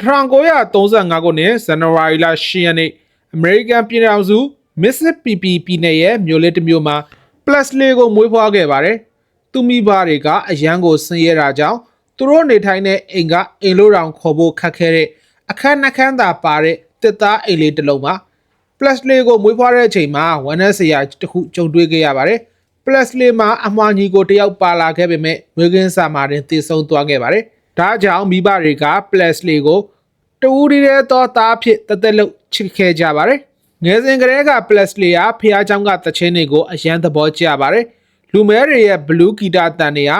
1935 ခုနှစ်ဇန်နဝါရီလ10ရက်နေ့အမေရိကန်ပြည်ထောင်စုမစ်စစ်ပီပီပြည်နယ်ရဲ့မြို့လေးတစ်မြို့မှာပလက်စလီကိုမွေးဖွားခဲ့ပါတယ်။သူမိဘတွေကအရန်ကိုဆင်းရဲတာကြောင့်သူတို့နေထိုင်တဲ့အိမ်ကအိမ်လို့တောင်ခေါ်ဖို့ခက်ခဲတဲ့အခန်းနှခမ်းသာပါတဲ့တစ်သားအိမ်လေးတစ်လုံးပါ။ပလက်စလီကိုမွေးဖွားတဲ့အချိန်မှာဝမ်းနည်းစရာတစ်ခုကြုံတွေ့ခဲ့ရပါတယ်။ပလက်စလီမှာအမွှာညီကိုတယောက်ပါလာခဲ့ပေမဲ့မွေးကင်းစာမှာတင်တည်ဆုံသွားခဲ့ပါတယ်။ဒါကြောင့်မိဘတွေကပလက်စလီကိုတူရီတဲ့တော့သားဖြစ်တသက်လို့ချစ်ခဲ့ကြပါတယ်။ငယ်စဉ်ကတည်းကပလက်စလီဟာဖះเจ้าကတချင်းတွေကိုအရန်သဘောကျပါတယ်။လူမဲတွေရဲ့ဘလူးဂီတာတန်တွေဟာ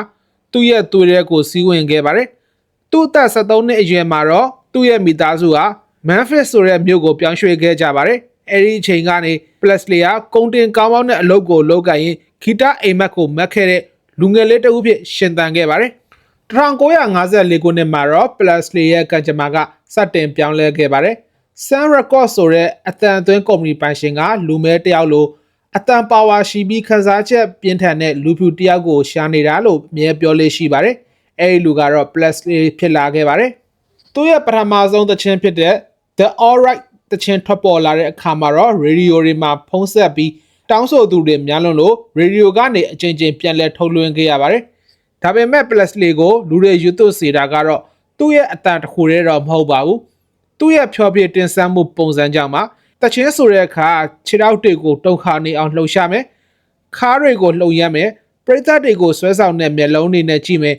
သူ့ရဲ့သွေးထဲကိုစီးဝင်ခဲ့ပါတယ်။သူ့အသက်73နှစ်အရွယ်မှာတော့သူ့ရဲ့မိသားစုဟာမန်ဖစ်ဆိုတဲ့မြို့ကိုပြောင်းရွှေ့ခဲ့ကြပါတယ်။အဲဒီအချိန်ကနေပလက်စလီဟာကုန်တင်ကောင်းပေါင်းတဲ့အလုပ်ကိုလုပ်ကိုင်ရင်ဂီတအိမ်မက်ကိုမက်ခဲ့တဲ့လူငယ်လေးတစ်ဦးဖြစ်ရှင်သန်ခဲ့ပါတယ်။1954ခုနှစ်မှာတော့ပလက်စလီရဲ့ကံကြမ္မာကစတင်ပြောင်းလဲခဲ့ပါတယ်။ Sun Record ဆိုတဲ့အတန်အသွင်းကုမ္ပဏီပိုင်ရှင်ကလူမဲတယောက်လိုအတန်ပါဝါရှိပြီးခန်းစားချက်ပြင်းထန်တဲ့လူဖြူတယောက်ကိုရှာနေတာလို့အမြဲပြောလေးရှိပါတယ်။အဲဒီလူကတော့ Plasly ဖြစ်လာခဲ့ပါတယ်။သူ့ရဲ့ပထမဆုံးသချင်းဖြစ်တဲ့ The Alright သချင်းထွက်ပေါ်လာတဲ့အခါမှာတော့ရေဒီယိုတွေမှာဖုံးဆက်ပြီးတောင်းဆိုသူတွေများလွန်းလို့ရေဒီယိုကနေအချိန်ချင်းပြန်လဲထုတ်လွှင့်ခဲ့ရပါတယ်။ဒါပေမဲ့ Plasly ကိုလူတွေယူသွစေတာကတော့သူ့ရဲ့အတန်တစ်ခုတည်းတော့မဟုတ်ပါဘူး။သူ့ရဲ့ဖြောပြတင်ဆက်မှုပုံစံကြောင့်ပါတချင်းဆိုတဲ့အခါခြေထောက်တွေကိုတုံခါနေအောင်လှုပ်ရှားမယ်ခါးတွေကိုလှုပ်ရမ်းမယ်ပရိသတ်တွေကိုဆွဲဆောင်တဲ့မျက်လုံးတွေနဲ့ကြည့်မယ်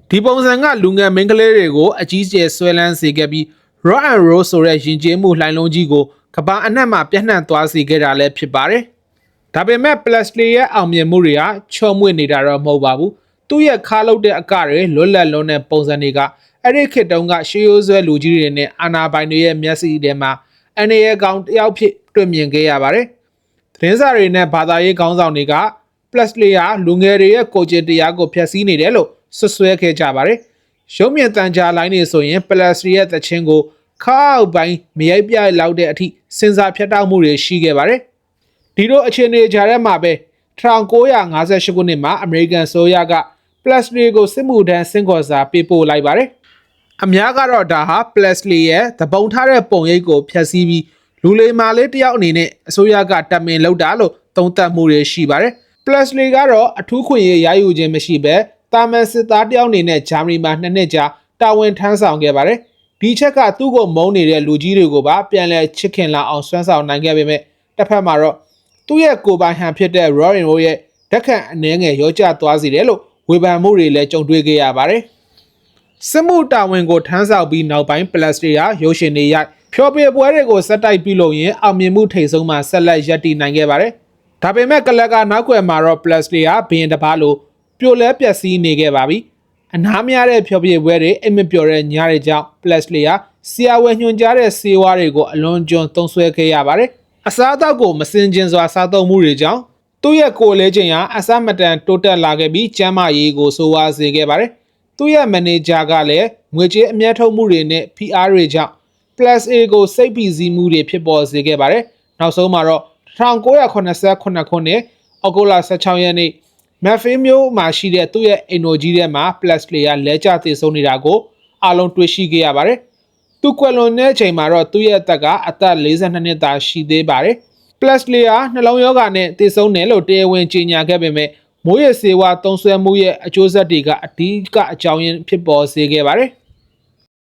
ဒီပုံစံကလူငယ်မင်းကလေးတွေကိုအကြီးကျယ်ဆွဲလန်းစေခဲ့ပြီး rock and roll ဆိုတဲ့ယဉ်ကျေးမှုလှိုင်းလုံးကြီးကိုကမ္ဘာအနှံ့မှာပြန့်နှံ့သွားစေခဲ့တာလည်းဖြစ်ပါတယ်ဒါပေမဲ့ Plasly ရဲ့အောင်မြင်မှုတွေကချော့မွေ့နေတာတော့မဟုတ်ပါဘူးသူ့ရဲ့ခါလုပ်တဲ့အကတွေလွတ်လပ်လွန်းတဲ့ပုံစံတွေကအဲ့ဒီခေတ်တုန်းကရှေးရိုးဆွဲလူကြီးတွေနဲ့အာနာပိုင်တွေရဲ့မျက်စိထဲမှာအနေရကောင်တယောက်ဖြစ်တွေ့မြင်ခဲ့ရပါတယ်။သတင်းစာတွေနဲ့ဘာသာရေးခေါင်းဆောင်တွေက Plasly ဟာလူငယ်တွေရဲ့ကိုယ်ကျင့်တရားကိုဖျက်ဆီးနေတယ်လို့ဆွဆွဲခဲ့ကြပါတယ်။ရုံးမြင့်တန်ကြားလိုင်းတွေဆိုရင် Plasly ရဲ့သချင်းကိုခါအောက်ပိုင်းမရိုက်ပြလောက်တဲ့အထိစဉ်းစားဖြတ်တောက်မှုတွေရှိခဲ့ပါတယ်။ဒီလိုအခြေအနေကြားထဲမှာပဲ1958ခုနှစ်မှာအမေရိကန်ဆိုရက Plasly ကိုစစ်မှုထမ်းဆင့်ခေါ်စာပေးပို့လိုက်ပါတယ်။အများကတော့ဒါဟာ Plasly ရဲ့သဘုံထားတဲ့ပုံရိပ်ကိုဖျက်ဆီးပြီးလူလေးမာလေးတယောက်အနေနဲ့အစိုးရကတမင်လုပ်တာလို့သုံးသပ်မှုတွေရှိပါတယ်။ Plasly ကတော့အထူးခွင့်ရယူခြင်းမရှိဘဲတာမန်စစ်သားတယောက်အနေနဲ့ဂျာမနီမှာ2နှစ်ကြာတာဝန်ထမ်းဆောင်ခဲ့ပါတယ်။ဒီချက်ကသူ့ကိုမုန်းနေတဲ့လူကြီးတွေကိုပါပြန်လည်ချစ်ခင်လာအောင်စွမ်းဆောင်နိုင်ခဲ့ပေမဲ့တစ်ဖက်မှာတော့သူ့ရဲ့ကိုယ်ပိုင်ဟန်ဖြစ်တဲ့ Rock and Roll ရဲ့ဓာတ်ခံအနှဲငယ်ရောကျသွားစေတယ်လို့ဝေဖန်မှုတွေလည်းကြုံတွေ့ခဲ့ရပါတယ်။စစ်မှုတာဝန်ကိုထမ်းဆောင်ပြီးနောက်ပိုင်း Plasly ဟာရုပ်ရှင်တွေရိုက်ဖြောပြပွဲတွေကိုစက်တိုက်ပြုလုပ်ရင်အောင်မြင်မှုထိပ်ဆုံးမှာဆက်လက်ရပ်တည်နိုင်ခဲ့ပါတယ်။ဒါပေမဲ့ကလကနောက်ွယ်မှာတော့ Plasly ဟာဘင်းတစ်ပါးလိုပြိုလဲပျက်စီးနေခဲ့ပါပြီ။အနားများတဲ့ဖြောပြပွဲတွေအိမ်မပျော်တဲ့ညတွေကြောင့် Plasly ဟာဆရာဝန်ညွှန်ကြားတဲ့ဆေးဝါးတွေကိုအလွန်ကျွံသုံးစွဲခဲ့ရပါတယ်။အစားအသောက်ကိုမစင်ကျင်စွာစားသုံးမှုတွေကြောင့်သူ့ရဲ့ကိုယ်လေးချိန်ဟာအစမတန်တိုးတက်လာခဲ့ပြီးကျန်းမာရေးကိုဆိုးဝါးစေခဲ့ပါတယ်။သူ့ရဲ့မန်နေဂျာကလည်းငွေကြေးအမြတ်ထုတ်မှုတွေနဲ့ PR တွေကြောင့်Plasly ကိုစိတ်ပီစီးမှုတွေဖြစ်ပေါ်စေခဲ့ပါတယ်။နောက်ဆုံးမှာတော့1989ခုနှစ်အောက်တိုဘာ16ရက်နေ့မက်ဖေးမြို့မှာရှိတဲ့သူ့ရဲ့အိမ်တော်ကြီးထဲမှာ Plasly ကလဲကျသေဆုံးနေတာကိုအားလုံးတွေ့ရှိခဲ့ရပါတယ်။သူကွယ်လွန်တဲ့အချိန်မှာတော့သူ့ရဲ့အသက်ကအသက်42နှစ်သာရှိသေးပါတယ်။ Plasly ဟာနှလုံးရောဂါနဲ့သေဆုံးတယ်လို့တရားဝင်ကြေညာခဲ့ပေမဲ့မိုးရစေဝါသုံးစွဲမှုရဲ့အကျိုးဆက်တွေကအဓိကအကြောင်းရင်းဖြစ်ပေါ်စေခဲ့ပါတယ်။